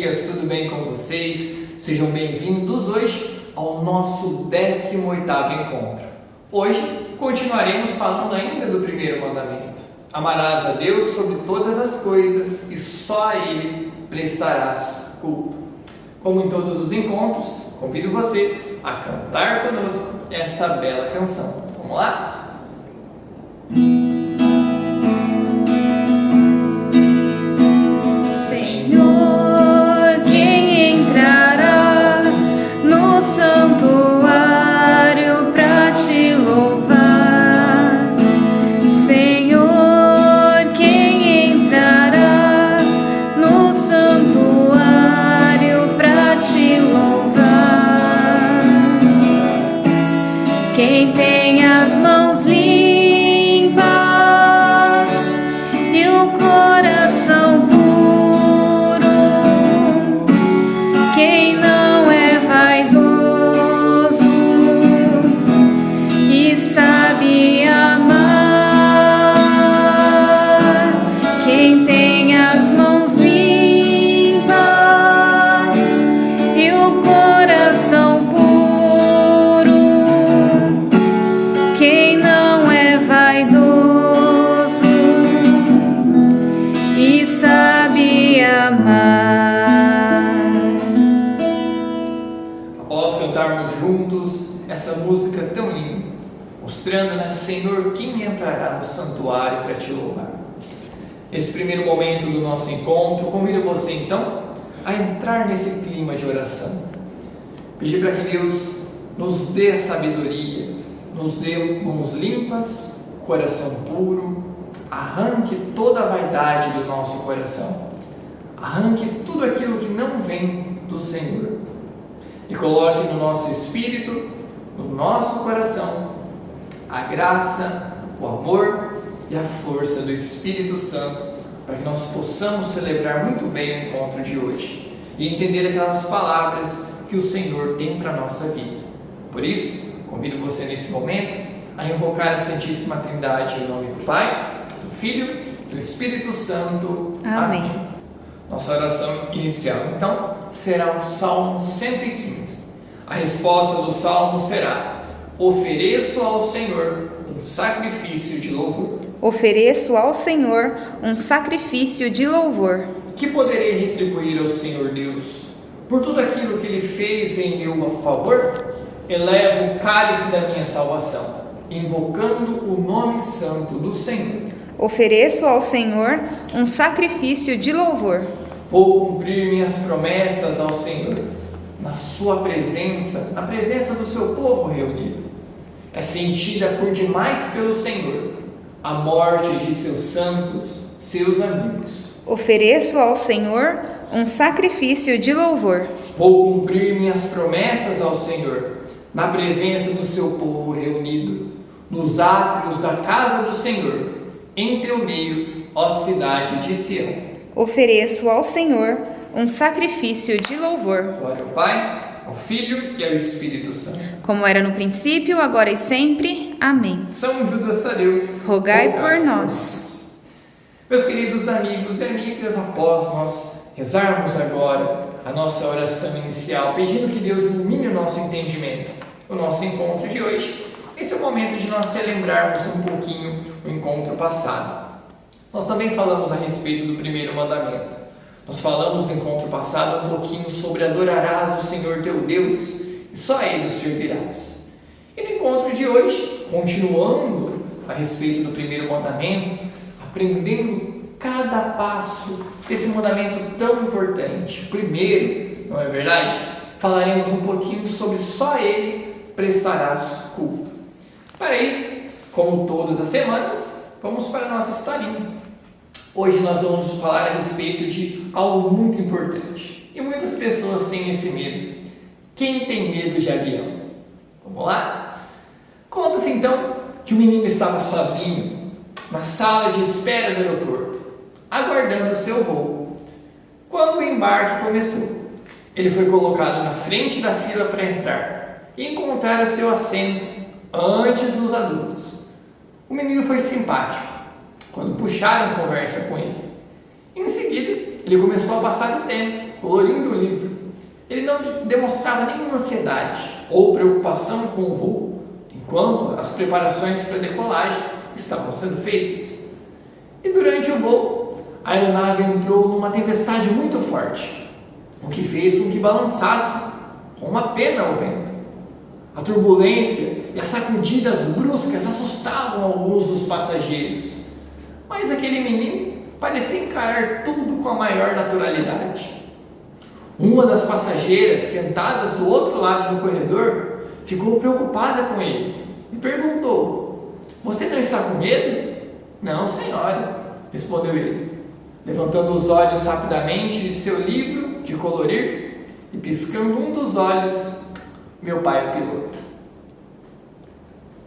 amigas, tudo bem com vocês? Sejam bem-vindos hoje ao nosso 18º encontro. Hoje continuaremos falando ainda do primeiro mandamento. Amarás a Deus sobre todas as coisas e só a Ele prestarás culto. Como em todos os encontros, convido você a cantar conosco essa bela canção. Vamos lá? Quem tem as mãos limpas e o coração puro, quem não é vaidoso e sabe amar, quem tem as mãos limpas e o coração puro, quem não é vaidoso e sabe amar. Após cantarmos juntos essa música tão linda, mostrando, né, Senhor, quem entrará no santuário para te louvar. Nesse primeiro momento do nosso encontro, convido você então a entrar nesse clima de oração. Pedir para que Deus nos dê a sabedoria, nos dê mãos limpas, coração puro, arranque toda a vaidade do nosso coração, arranque tudo aquilo que não vem do Senhor e coloque no nosso espírito, no nosso coração, a graça, o amor e a força do Espírito Santo, para que nós possamos celebrar muito bem o encontro de hoje e entender aquelas palavras que o Senhor tem para a nossa vida. Por isso, convido você nesse momento a invocar a Santíssima Trindade em nome do Pai, do Filho e do Espírito Santo. Amém. Nossa oração inicial, então, será o Salmo 115. A resposta do Salmo será: ofereço ao Senhor um sacrifício de louvor. Ofereço ao Senhor um sacrifício de louvor. Que poderei retribuir ao Senhor Deus por tudo aquilo que Ele fez em meu favor? Elevo o cálice da minha salvação, invocando o nome santo do Senhor. Ofereço ao Senhor um sacrifício de louvor. Vou cumprir minhas promessas ao Senhor, na sua presença, na presença do seu povo reunido. É sentida por demais pelo Senhor a morte de seus santos, seus amigos. Ofereço ao Senhor um sacrifício de louvor. Vou cumprir minhas promessas ao Senhor, na presença do seu povo reunido, nos átrios da casa do Senhor, em teu meio, ó cidade de Sião. Ofereço ao Senhor um sacrifício de louvor. Glória ao Pai, ao Filho e ao Espírito Santo. Como era no princípio, agora e sempre. Amém. São Judas Tadeu, Rogai por nós. Meus queridos amigos e amigas, após nós rezarmos agora a nossa oração inicial, pedindo que Deus ilumine o nosso entendimento, o nosso encontro de hoje, esse é o momento de nós relembrarmos um pouquinho o encontro passado. Nós também falamos a respeito do primeiro mandamento. Nós falamos no encontro passado um pouquinho sobre adorarás o Senhor teu Deus e só a Ele o servirás. E no encontro de hoje, continuando a respeito do primeiro mandamento, aprendendo cada passo desse mandamento tão importante. Primeiro, não é verdade? Falaremos um pouquinho sobre só a Ele prestarás culto. Para isso, como todas as semanas, vamos para a nossa historinha. Hoje nós vamos falar a respeito de algo muito importante. E muitas pessoas têm esse medo. Quem tem medo de avião? Vamos lá? Conta-se então que o menino estava sozinho na sala de espera do aeroporto, aguardando o seu voo. Quando o embarque começou, ele foi colocado na frente da fila para entrar e encontrar o seu assento antes dos adultos. O menino foi simpático quando puxaram conversa com ele. Em seguida, ele começou a passar o tempo, colorindo o livro. Ele não demonstrava nenhuma ansiedade ou preocupação com o voo, enquanto as preparações para a decolagem estavam sendo feitas. E durante o voo, a aeronave entrou numa tempestade muito forte, o que fez com que balançasse com uma pena ao vento. A turbulência e as sacudidas bruscas assustavam alguns dos passageiros, mas aquele menino parecia encarar tudo com a maior naturalidade. Uma das passageiras, sentadas do outro lado do corredor, ficou preocupada com ele e perguntou: "Você não está com medo?" "Não, senhora", respondeu ele, levantando os olhos rapidamente de seu livro de colorir e piscando um dos olhos. "Meu pai é piloto."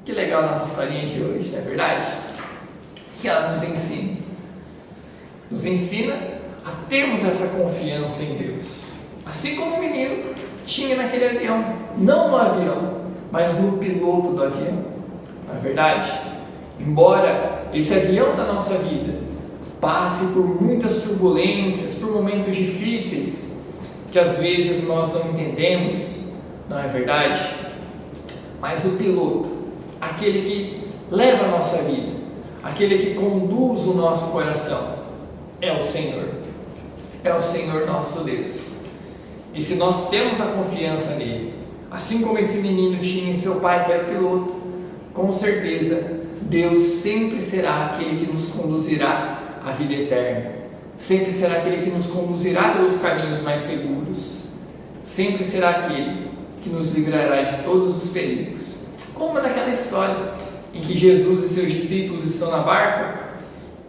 Que legal a nossa historinha de hoje, não é verdade? O que ela nos ensina? Nos ensina a termos essa confiança em Deus. Assim como o menino tinha naquele avião, não no avião, mas no piloto do avião. Não é verdade? Embora esse avião da nossa vida passe por muitas turbulências, por momentos difíceis, que às vezes nós não entendemos, não é verdade? Mas o piloto, aquele que leva a nossa vida, aquele que conduz o nosso coração, é o Senhor. É o Senhor nosso Deus. E se nós temos a confiança nele, assim como esse menino tinha em seu pai que era piloto, com certeza Deus sempre será aquele que nos conduzirá à vida eterna. Sempre será aquele que nos conduzirá pelos caminhos mais seguros. Sempre será aquele que nos livrará de todos os perigos. Como naquela história em que Jesus e seus discípulos estão na barca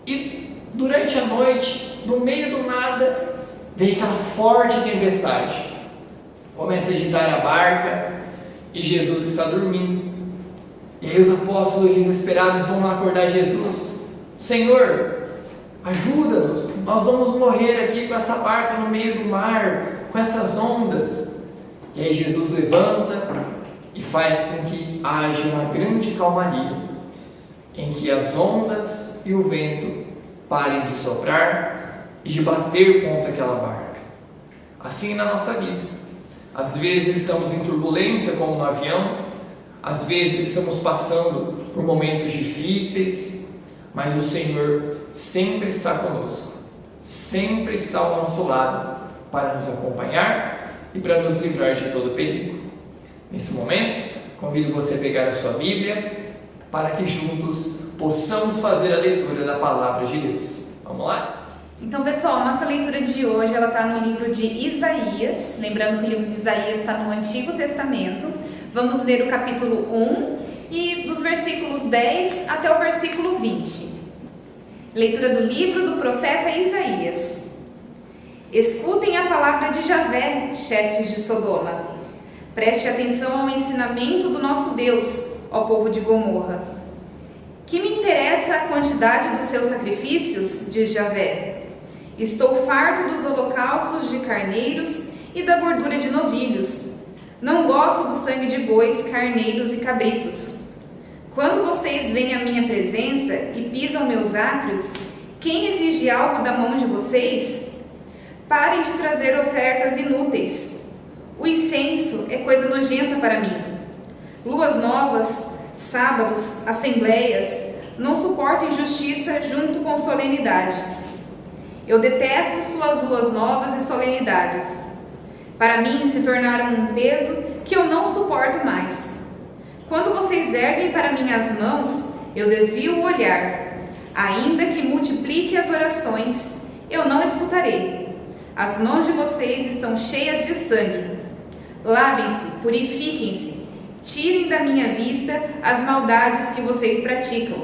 e durante a noite, no meio do nada, vem aquela forte tempestade. Começa a agitar a barca e Jesus está dormindo. E aí os apóstolos desesperados vão lá acordar Jesus: "Senhor, ajuda-nos, nós vamos morrer aqui com essa barca no meio do mar, com essas ondas." E aí Jesus levanta e faz com que haja uma grande calmaria, em que as ondas e o vento parem de soprar e de bater contra aquela barca. Assim na nossa vida. Às vezes estamos em turbulência, como no avião, às vezes estamos passando por momentos difíceis, mas o Senhor sempre está conosco, sempre está ao nosso lado para nos acompanhar e para nos livrar de todo perigo. Nesse momento, convido você a pegar a sua Bíblia para que juntos possamos fazer a leitura da Palavra de Deus. Vamos lá? Então, pessoal, nossa leitura de hoje ela está no livro de Isaías. Lembrando que o livro de Isaías está no Antigo Testamento. Vamos ler o capítulo 1 e dos versículos 10 até o versículo 20. Leitura do livro do profeta Isaías. Escutem a palavra de Javé, chefes de Sodoma. Preste atenção ao ensinamento do nosso Deus, ó povo de Gomorra. Que me interessa a quantidade dos seus sacrifícios, diz Javé. Estou farto dos holocaustos de carneiros e da gordura de novilhos. Não gosto do sangue de bois, carneiros e cabritos. Quando vocês vêm à minha presença e pisam meus átrios, quem exige algo da mão de vocês? Parem de trazer ofertas inúteis. O incenso é coisa nojenta para mim. Luas novas, sábados, assembleias, não suporto injustiça junto com solenidade. Eu detesto suas luas novas e solenidades. Para mim se tornaram um peso que eu não suporto mais. Quando vocês erguem para mim as mãos, eu desvio o olhar. Ainda que multiplique as orações, eu não escutarei. As mãos de vocês estão cheias de sangue. Lavem-se, purifiquem-se. Tirem da minha vista as maldades que vocês praticam.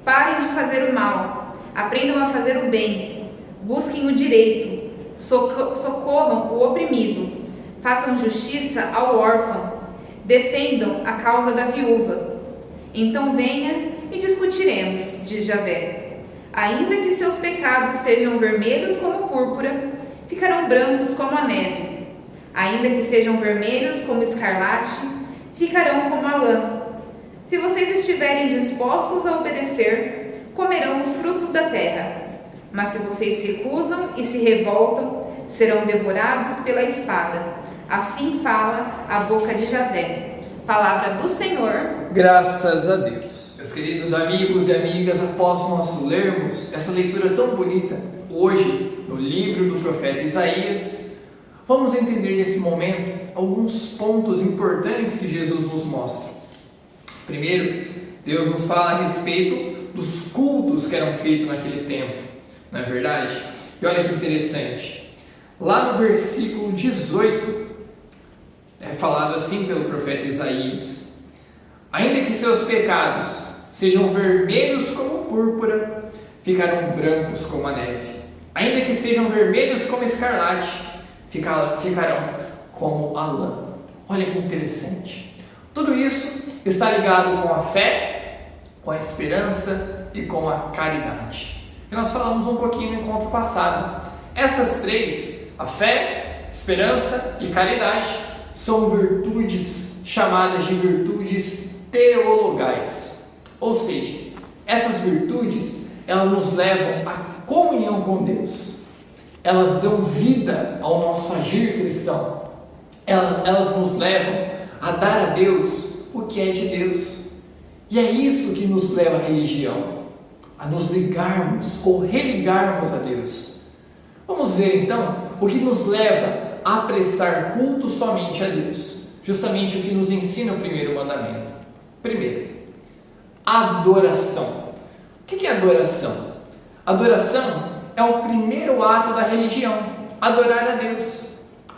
Parem de fazer o mal. Aprendam a fazer o bem. Busquem o direito. Socorram o oprimido. Façam justiça ao órfão. Defendam a causa da viúva. Então venha e discutiremos, diz Javé. Ainda que seus pecados sejam vermelhos como púrpura, ficarão brancos como a neve. Ainda que sejam vermelhos como escarlate, ficarão como a lã. Se vocês estiverem dispostos a obedecer, comerão os frutos da terra. Mas se vocês se recusam e se revoltam, serão devorados pela espada. Assim fala a boca de Javé. Palavra do Senhor. Graças a Deus. Meus queridos amigos e amigas, após nós lermos essa leitura tão bonita, hoje, no livro do profeta Isaías, vamos entender nesse momento alguns pontos importantes que Jesus nos mostra. Primeiro, Deus nos fala a respeito dos cultos que eram feitos naquele tempo, não é verdade? E olha que interessante, lá no versículo 18, é falado assim pelo profeta Isaías: ainda que seus pecados sejam vermelhos como púrpura, ficarão brancos como a neve. Ainda que sejam vermelhos como escarlate, ficarão como a lã. Olha que interessante. Tudo isso está ligado com a fé, com a esperança e com a caridade. E nós falamos um pouquinho no encontro passado. Essas três, a fé, esperança e caridade, são virtudes chamadas de virtudes teologais. Ou seja, essas virtudes, elas nos levam à comunhão com Deus. Elas dão vida ao nosso agir cristão. Elas nos levam a dar a Deus o que é de Deus. E é isso que nos leva à religião, a nos ligarmos ou religarmos a Deus. Vamos ver então o que nos leva a prestar culto somente a Deus. Justamente o que nos ensina o primeiro mandamento. Primeiro, adoração. O que é adoração? Adoração é o primeiro ato da religião, adorar a Deus.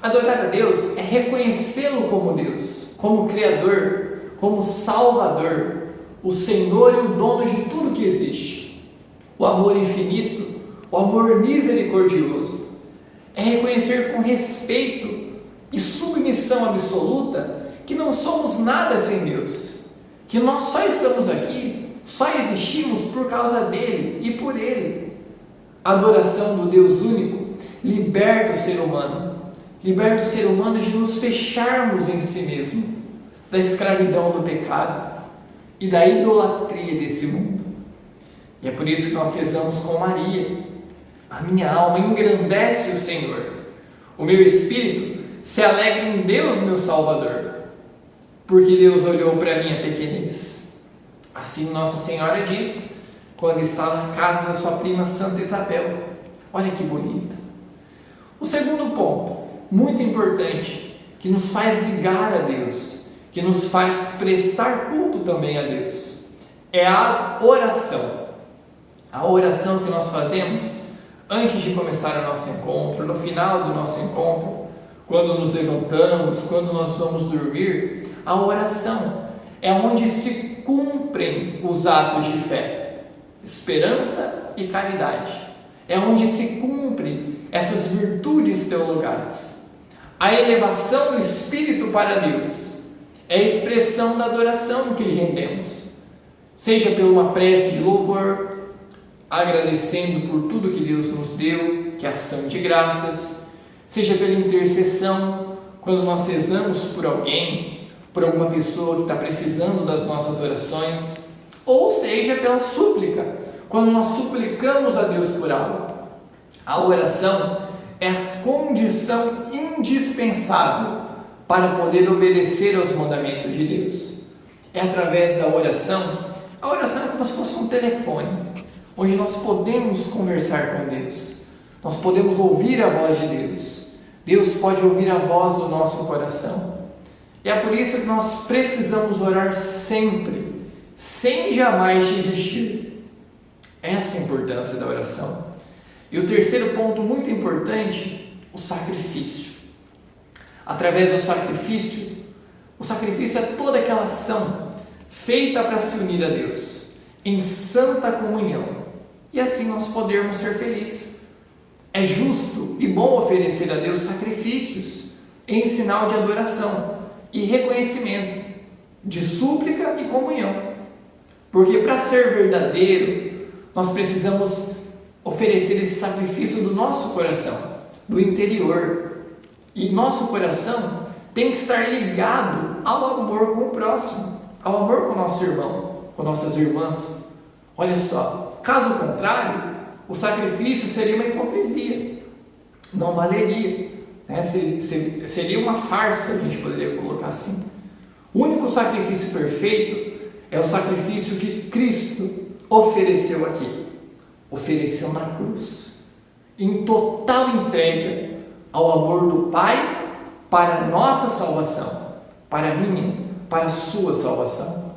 Adorar a Deus é reconhecê-lo como Deus, como Criador, como Salvador, o Senhor e o dono de tudo que existe. O amor infinito, o amor misericordioso. É reconhecer com respeito e submissão absoluta que não somos nada sem Deus, que nós só estamos aqui, só existimos por causa dele e por ele. A adoração do Deus único liberta o ser humano de nos fecharmos em si mesmo, da escravidão do pecado e da idolatria desse mundo. E é por isso que nós rezamos com Maria: a minha alma engrandece o Senhor, o meu espírito se alegra em Deus meu Salvador, porque Deus olhou para a minha pequenez. Assim Nossa Senhora diz quando está na casa da sua prima Santa Isabel. Olha que bonito. O segundo ponto, muito importante, que nos faz ligar a Deus, que nos faz prestar culto também a Deus, é a oração. A oração que nós fazemos antes de começar o nosso encontro, no final do nosso encontro, quando nos levantamos, quando nós vamos dormir. A oração é onde se cumprem os atos de fé, esperança e caridade. É onde se cumprem essas virtudes teologais. A elevação do Espírito para Deus é a expressão da adoração que lhe rendemos, seja por uma prece de louvor, agradecendo por tudo que Deus nos deu, que é ação de graças, seja pela intercessão, quando nós rezamos por alguém, por alguma pessoa que está precisando das nossas orações, ou seja pela súplica, quando nós suplicamos a Deus por algo. A oração é a condição indispensável para poder obedecer aos mandamentos de Deus. É através da oração, a oração é como se fosse um telefone, onde nós podemos conversar com Deus, nós podemos ouvir a voz de Deus, Deus pode ouvir a voz do nosso coração. E é por isso que nós precisamos orar sempre, sem jamais desistir. Essa é a importância da oração. E o terceiro ponto muito importante, o sacrifício. Através do sacrifício, o sacrifício é toda aquela ação feita para se unir a Deus, em santa comunhão, e assim nós podermos ser felizes. É justo e bom oferecer a Deus sacrifícios em sinal de adoração e reconhecimento, de súplica e comunhão, porque para ser verdadeiro, nós precisamos oferecer esse sacrifício do nosso coração, do interior, e nosso coração tem que estar ligado ao amor com o próximo, ao amor com o nosso irmão, com nossas irmãs. Olha só, caso contrário, o sacrifício seria uma hipocrisia, não valeria, né? Seria uma farsa, a gente poderia colocar assim. O único sacrifício perfeito é o sacrifício que Cristo ofereceu aqui, ofereceu na cruz, em total entrega ao amor do Pai para a nossa salvação, para a minha, para a sua salvação.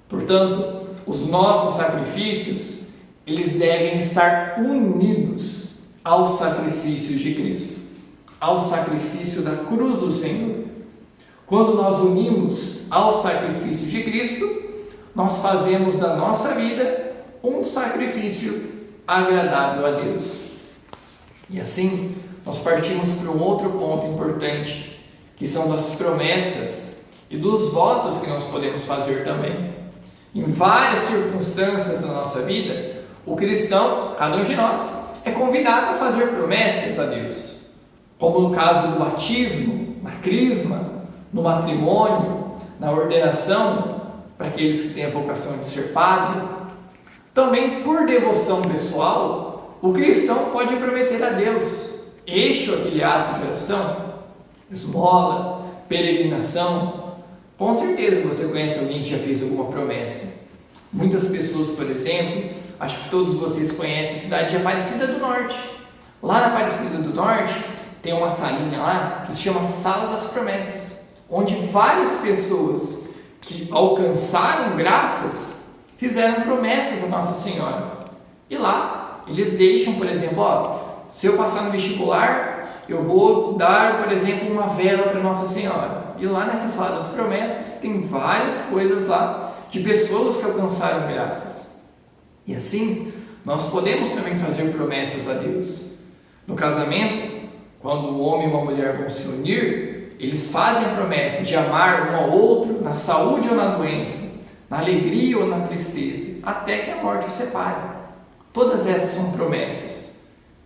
Portanto, os nossos sacrifícios, eles devem estar unidos ao sacrifício de Cristo, ao sacrifício da cruz do Senhor. Quando nós unimos ao sacrifício de Cristo, nós fazemos da nossa vida um sacrifício agradável a Deus. E assim, nós partimos para um outro ponto importante, que são das promessas e dos votos que nós podemos fazer também. Em várias circunstâncias da nossa vida, o cristão, cada um de nós, é convidado a fazer promessas a Deus, como no caso do batismo, na crisma, no matrimônio, na ordenação, para aqueles que têm a vocação de ser padre. Também, por devoção pessoal, o cristão pode prometer a Deus, este ou aquele ato de oração, esmola, peregrinação. Com certeza você conhece alguém que já fez alguma promessa. Muitas pessoas, por exemplo, acho que todos vocês conhecem a cidade de Aparecida do Norte. Lá na Aparecida do Norte tem uma salinha lá que se chama Sala das Promessas, onde várias pessoas que alcançaram graças fizeram promessas a Nossa Senhora. E lá eles deixam, por exemplo, se eu passar no vestibular, eu vou dar, por exemplo, uma vela para Nossa Senhora. E lá nessa Sala das Promessas tem várias coisas lá de pessoas que alcançaram graças. E assim, nós podemos também fazer promessas a Deus. No casamento, quando um homem e uma mulher vão se unir, eles fazem a promessa de amar um ao outro na saúde ou na doença, na alegria ou na tristeza, até que a morte os separe. Todas essas são promessas.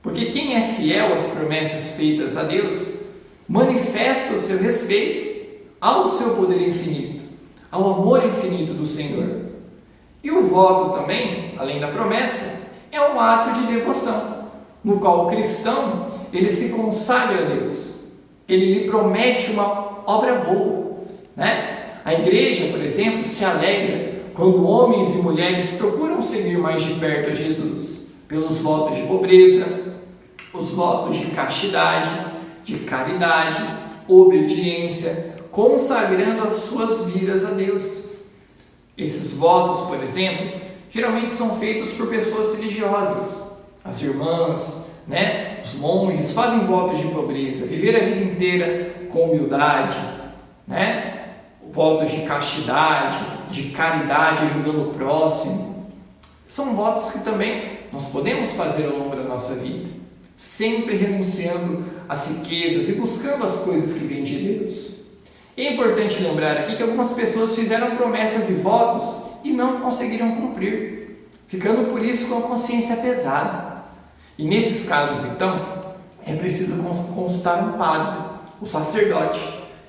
Porque quem é fiel às promessas feitas a Deus, manifesta o seu respeito ao seu poder infinito, ao amor infinito do Senhor. E o voto também, além da promessa, é um ato de devoção, no qual o cristão, ele se consagra a Deus, ele lhe promete uma obra boa, né? A igreja, por exemplo, se alegra quando homens e mulheres procuram seguir mais de perto a Jesus, pelos votos de pobreza, os votos de castidade, de caridade, obediência, consagrando as suas vidas a Deus. Esses votos, por exemplo, geralmente são feitos por pessoas religiosas. As irmãs, né? Os monges fazem votos de pobreza, viver a vida inteira com humildade, né? Votos de castidade, de caridade, ajudando o próximo. São votos que também nós podemos fazer ao longo da nossa vida, sempre renunciando às riquezas e buscando as coisas que vêm de Deus. É importante lembrar aqui que algumas pessoas fizeram promessas e votos e não conseguiram cumprir, ficando por isso com a consciência pesada. E nesses casos, então, é preciso consultar um padre, o sacerdote,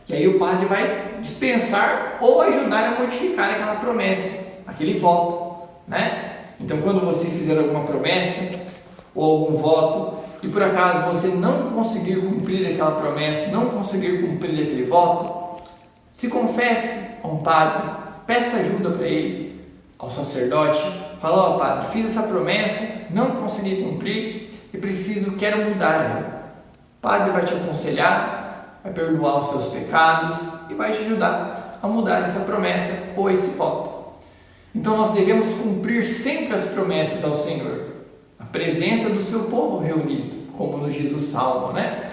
e aí o padre vai dispensar ou ajudar a modificar aquela promessa, aquele voto, né? Então, quando você fizer alguma promessa ou algum voto e por acaso você não conseguir cumprir aquela promessa, não conseguir cumprir aquele voto, se confesse a um padre, peça ajuda para ele, ao sacerdote, fala: padre, fiz essa promessa, não consegui cumprir e quero mudar ela. O padre vai te aconselhar, vai perdoar os seus pecados e vai te ajudar a mudar essa promessa ou esse voto. Então nós devemos cumprir sempre as promessas ao Senhor, a presença do seu povo reunido, como nos diz o Salmo, né?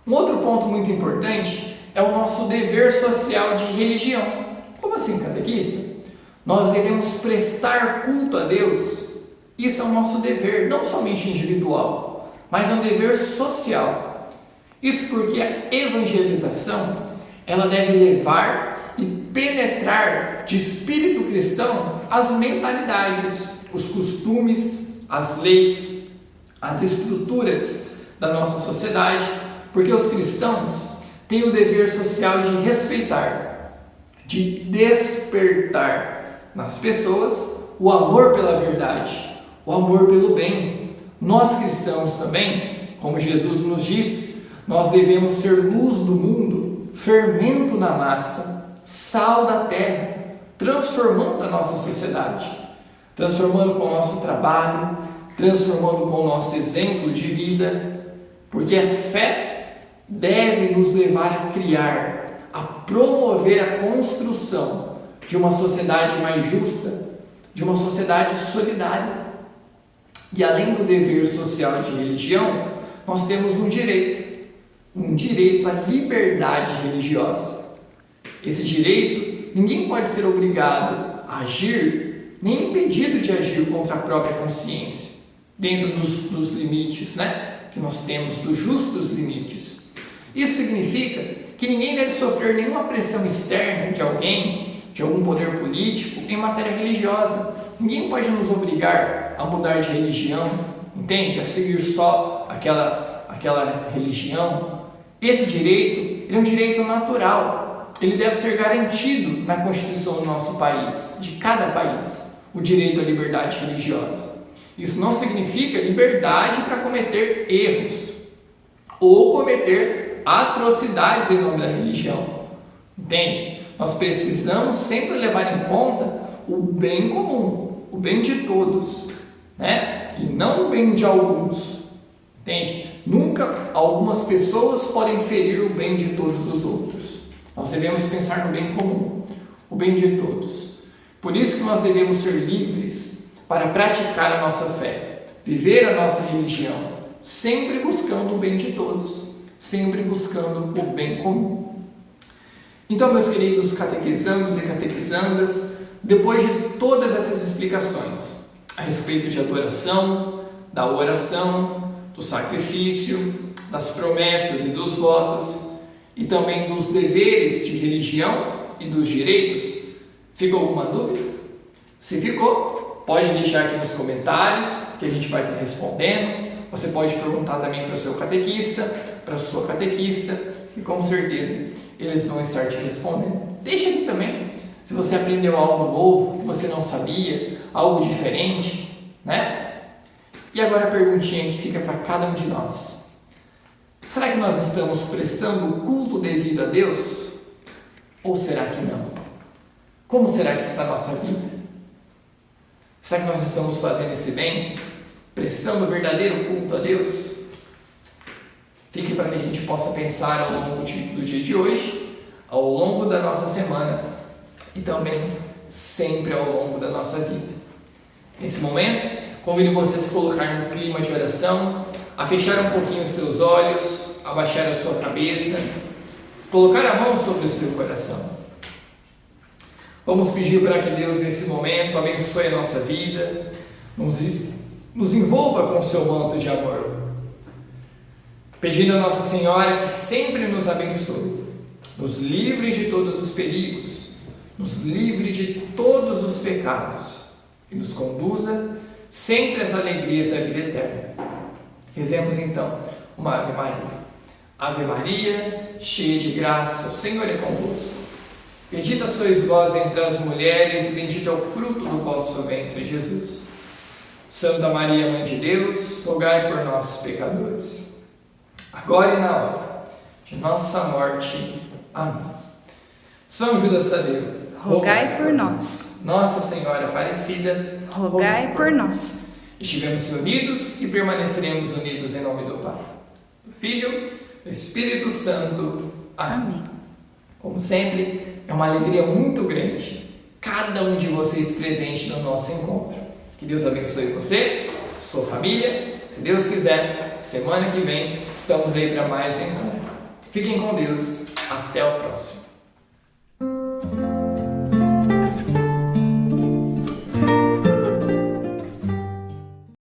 Um outro ponto muito importante é o nosso dever social de religião. Como assim, catequista? Nós devemos prestar culto a Deus. Isso é o nosso dever, não somente individual, mas é um dever social. Isso porque a evangelização, ela deve levar e penetrar de espírito cristão as mentalidades, os costumes, as leis, as estruturas da nossa sociedade, porque os cristãos têm o dever social de respeitar, de despertar nas pessoas o amor pela verdade, o amor pelo bem, Nós cristãos também, como Jesus nos diz, nós devemos ser luz do mundo, fermento na massa, sal da terra, transformando a nossa sociedade, transformando com o nosso trabalho, transformando com o nosso exemplo de vida, porque a fé deve nos levar a criar, a promover a construção de uma sociedade mais justa, de uma sociedade solidária. E além do dever social de religião, nós temos um direito à liberdade religiosa. Esse direito, ninguém pode ser obrigado a agir, nem impedido de agir contra a própria consciência, dentro dos limites, que nós temos, dos justos limites. Isso significa que ninguém deve sofrer nenhuma pressão externa de alguém, de algum poder político, em matéria religiosa. Ninguém pode nos obrigar a mudar de religião, entende? A seguir só aquela religião. Esse direito, ele é um direito natural. Ele deve ser garantido na Constituição do nosso país, de cada país, o direito à liberdade religiosa. Isso não significa liberdade para cometer erros ou cometer atrocidades em nome da religião, entende? Nós precisamos sempre levar em conta o bem comum, o bem de todos, e não o bem de alguns, entende? Nunca algumas pessoas podem ferir o bem de todos os outros. Nós devemos pensar no bem comum, o bem de todos. Por isso que nós devemos ser livres para praticar a nossa fé, viver a nossa religião, sempre buscando o bem de todos, sempre buscando o bem comum. Então, meus queridos catequizandos e catequizandas, depois de todas essas explicações a respeito de adoração, da oração, do sacrifício, das promessas e dos votos, e também dos deveres de religião e dos direitos, ficou alguma dúvida? Se ficou, pode deixar aqui nos comentários, que a gente vai estar respondendo. Você pode perguntar também para o seu catequista, para a sua catequista, e com certeza eles vão estar te respondendo. Deixa aqui também, se você aprendeu algo novo, que você não sabia, algo diferente, E agora a perguntinha que fica para cada um de nós. Será que nós estamos prestando o culto devido a Deus? Ou será que não? Como será que está a nossa vida? Será que nós estamos fazendo esse bem? Prestando o verdadeiro culto a Deus? Fique para que a gente possa pensar ao longo do dia de hoje, ao longo da nossa semana e também sempre ao longo da nossa vida. Nesse momento, convido você a se colocar no clima de oração, a fechar um pouquinho os seus olhos, a baixar a sua cabeça, colocar a mão sobre o seu coração. Vamos pedir para que Deus, nesse momento, abençoe a nossa vida, nos envolva com o seu manto de amor. Pedindo a Nossa Senhora que sempre nos abençoe, nos livre de todos os perigos, nos livre de todos os pecados e nos conduza sempre às alegrias da vida eterna. Rezemos então uma Ave Maria. Ave Maria, cheia de graça, o Senhor é convosco. Bendita sois vós entre as mulheres, e bendito é o fruto do vosso ventre, Jesus. Santa Maria, Mãe de Deus, rogai por nós, pecadores, agora e na hora de nossa morte. Amém. São Judas Tadeu, rogai por nós. Nossa Senhora Aparecida, rogai por nós. Estivemos unidos e permaneceremos unidos em nome do Pai, do Filho, do Espírito Santo. Amém. Como sempre, é uma alegria muito grande cada um de vocês presente no nosso encontro. Que Deus abençoe você, sua família. Se Deus quiser, semana que vem estamos aí para mais um encontro. Fiquem com Deus. Até o próximo.